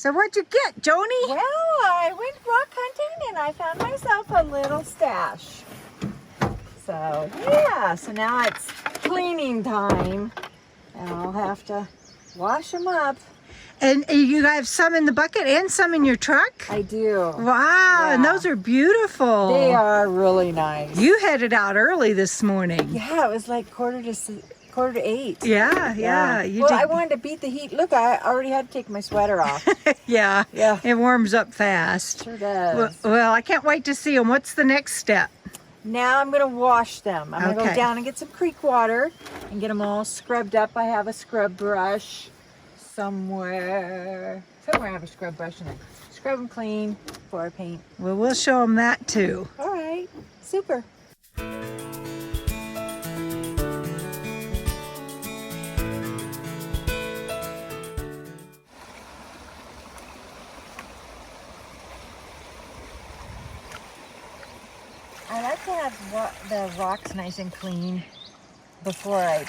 So what'd you get, Joni? Well, I went rock hunting and I found myself a little stash. So yeah, so now it's cleaning time and I'll have to wash them up. And you have some in the bucket and some in your truck? I do. Wow, Yeah. and those are beautiful. They are really nice. You headed out early this morning. Yeah, it was like quarter to 8. Yeah. You Well, did. I wanted to beat the heat. Look, I already had to take my sweater off. Yeah, Yeah. it warms up fast. Sure does. Well, I can't wait to see them. What's the next step? Now I'm going to wash them. I'm going to Okay. go down and get some creek water and get them all scrubbed up. I have a scrub brush somewhere. I have a scrub brush in there. Scrub them clean before I paint. Well, we'll show them that too. All right. Super. I like to have the rocks nice and clean before I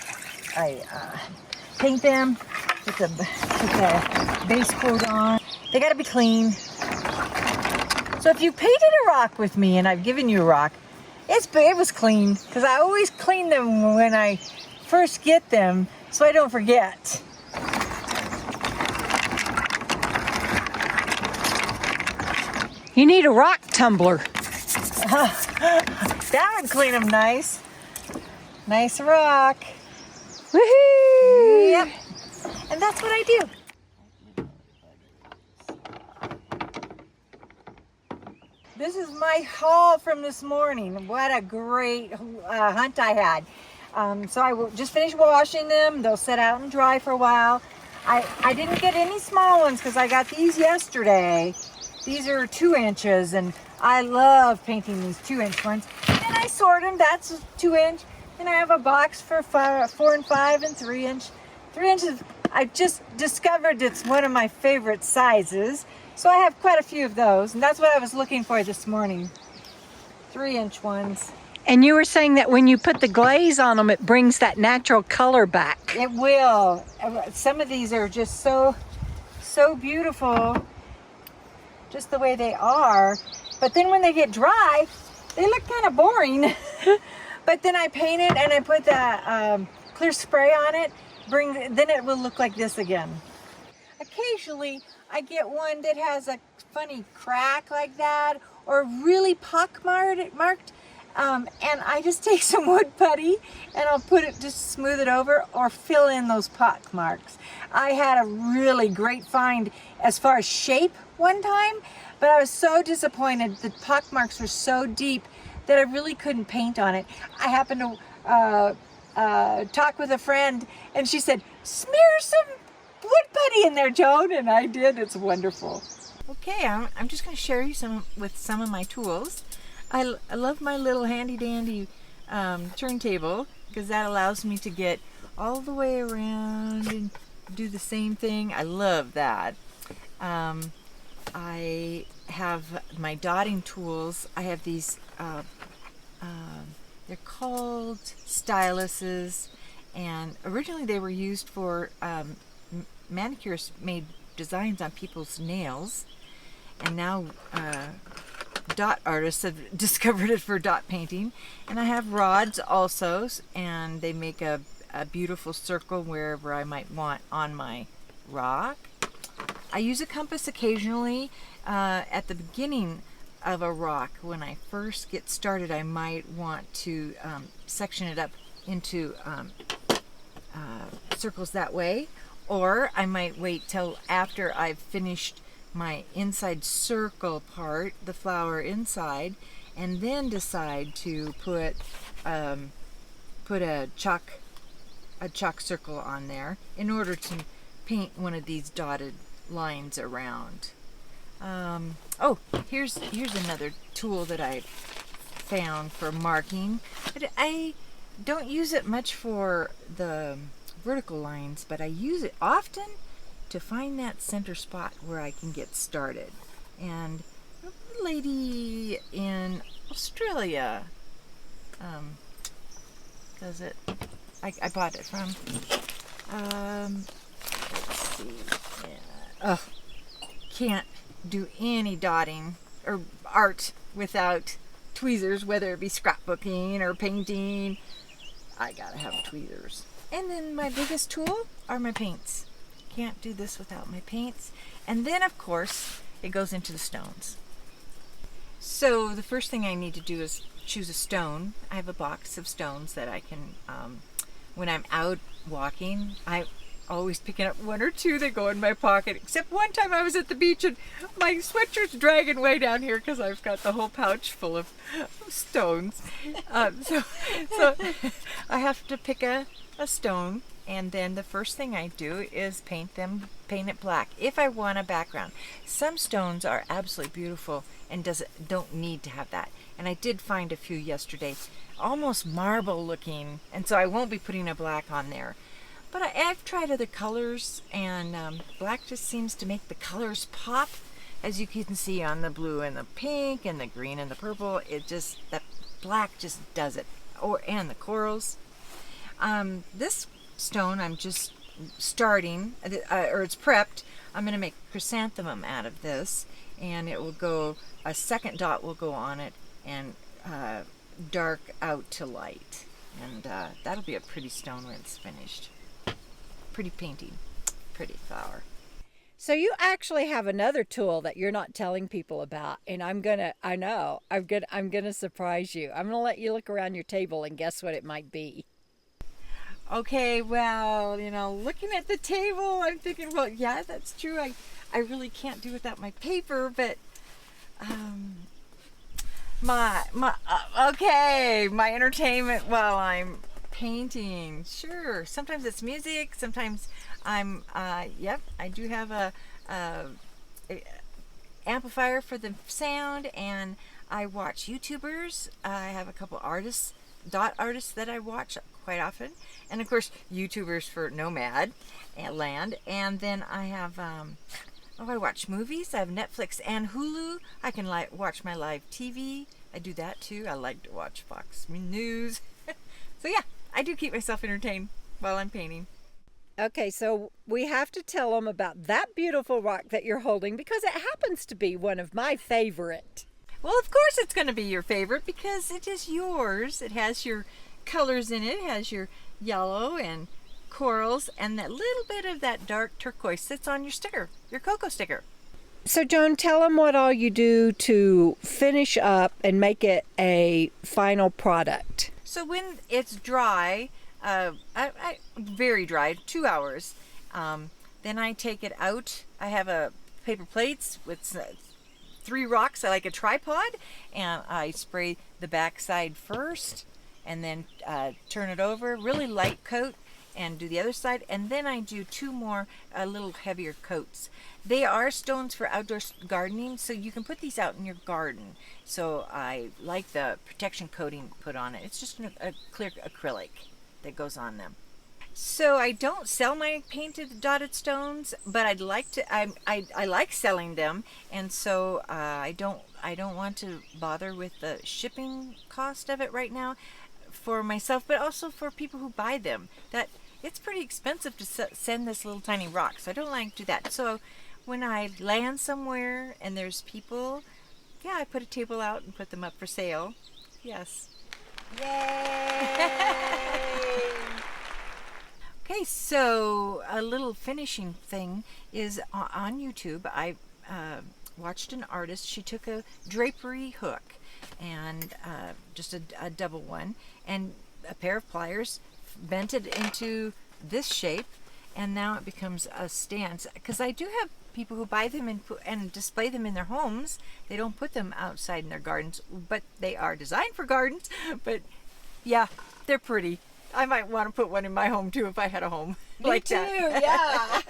paint them. Put the base coat on. They got to be clean. So if you painted a rock with me and I've given you a rock, it was clean because I always clean them when I first get them so I don't forget. You need a rock tumbler. That would clean them nice. Nice rock. Woohoo! Yep. And that's what I do. This is my haul from this morning. What a great hunt I had. So I will just finish washing them. They'll sit out and dry for a while. I didn't get any small ones because I got these yesterday. These are 2 inches and I love painting these 2-inch ones. And I sort them, that's 2-inch. And I have a box for 4 and 5 and 3-inch. 3 inches, I just discovered it's one of my favorite sizes. So I have quite a few of those. And that's what I was looking for this morning. 3-inch ones. And you were saying that when you put the glaze on them, it brings that natural color back. It will. Some of these are just so beautiful. Just the way they are. But then when they get dry, they look kind of boring. But then I paint it and I put the clear spray on it. Then it will look like this again. Occasionally, I get one that has a funny crack like that, or really pock-marked. And I just take some wood putty and I'll just smooth it over or fill in those pock marks. I had a really great find as far as shape one time, but I was so disappointed. The pock marks were so deep that I really couldn't paint on it. I happened to talk with a friend and she said, smear some wood putty in there, Joan, and I did. It's wonderful. Okay, I'm just going to share you some of my tools. I love my little handy dandy turntable because that allows me to get all the way around and do the same thing. I love that. I have my dotting tools. I have these, they're called styluses, and originally they were used for manicurists made designs on people's nails, and now dot artists have discovered it for dot painting. And I have rods also, and they make a beautiful circle wherever I might want on my rock. I use a compass occasionally at the beginning of a rock. When I first get started, I might want to section it up into circles that way, or I might wait till after I've finished my inside circle part, the flower inside, and then decide to put a chalk circle on there in order to paint one of these dotted lines around. Oh, here's another tool that I found for marking. I don't use it much for the vertical lines, but I use it often to find that center spot where I can get started. And a lady in Australia does it. I bought it from. Let's see. Yeah. Oh, can't do any dotting or art without tweezers, whether it be scrapbooking or painting. I gotta have tweezers. And then my biggest tool are my paints. Can't do this without my paints. And then, of course, it goes into the stones. So the first thing I need to do is choose a stone. I have a box of stones that I can, when I'm out walking, I always picking up one or two that go in my pocket. Except one time I was at the beach and my sweatshirt's dragging way down here because I've got the whole pouch full of stones. So I have to pick a stone, and then the first thing I do is paint it black if I want a background. Some stones are absolutely beautiful and don't need to have that. And I did find a few yesterday, almost marble looking, and so I won't be putting a black on there. But I've tried other colors, and black just seems to make the colors pop, as you can see on the blue and the pink and the green and the purple. That black just does it. And the corals. This stone I'm just starting, or it's prepped. I'm going to make chrysanthemum out of this, and it will go, a second dot will go on it, and dark out to light. And that'll be a pretty stone when it's finished. Pretty painting, pretty flower. So you actually have another tool that you're not telling people about, and I'm gonna surprise you. I'm gonna let you look around your table and guess what it might be. Okay, well, looking at the table, I'm thinking, well, yeah, that's true. I really can't do without my paper, but my entertainment while I'm painting, sure. Sometimes it's music, sometimes I'm I do have a amplifier for the sound, and I watch YouTubers. I have a couple dot artists that I watch quite often, and of course YouTubers for Nomad and Land. And then I have I watch movies. I have Netflix and Hulu. I can watch my live TV. I do that too. I like to watch Fox News. So yeah, I do keep myself entertained while I'm painting. Okay, so we have to tell them about that beautiful rock that you're holding, because it happens to be one of my favorite. Well, of course it's going to be your favorite because it is yours. It has your colors in it. It has your yellow and corals, and that little bit of that dark turquoise sits on your sticker, your cocoa sticker. So Joan, tell them what all you do to finish up and make it a final product. So when it's dry, very dry, 2 hours, then I take it out. I have a paper plates with 3 rocks. I like a tripod, and I spray the back side first, and then turn it over, really light coat, and do the other side, and then I do 2 more a little heavier coats. They are stones for outdoor gardening, so you can put these out in your garden. So I like the protection coating put on it. It's just a clear acrylic that goes on them. So I don't sell my painted dotted stones, but I'd like to. I like selling them, and so I don't want to bother with the shipping cost of it right now for myself, but also for people who buy them. That it's pretty expensive to send this little tiny rock, so I don't like to do that. So when I land somewhere and there's people, yeah, I put a table out and put them up for sale. Yes. Yay! Okay, so a little finishing thing is on YouTube. I watched an artist. She took a drapery hook and just a double one, and a pair of pliers, bent it into this shape, and now it becomes a stand. Because I do have people who buy them and display them in their homes. They don't put them outside in their gardens, but they are designed for gardens. But yeah, they're pretty. I might want to put one in my home too if I had a home like that. Me too, yeah.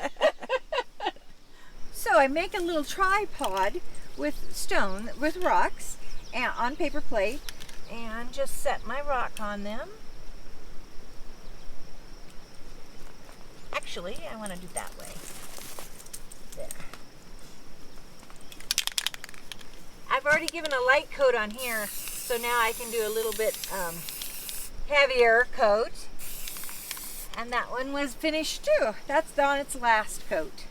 So I make a little tripod with rocks and on paper plate, and just set my rock on them. Actually, I want to do it that way. There. I've already given a light coat on here, so now I can do a little bit heavier coat. And that one was finished too. That's on its last coat.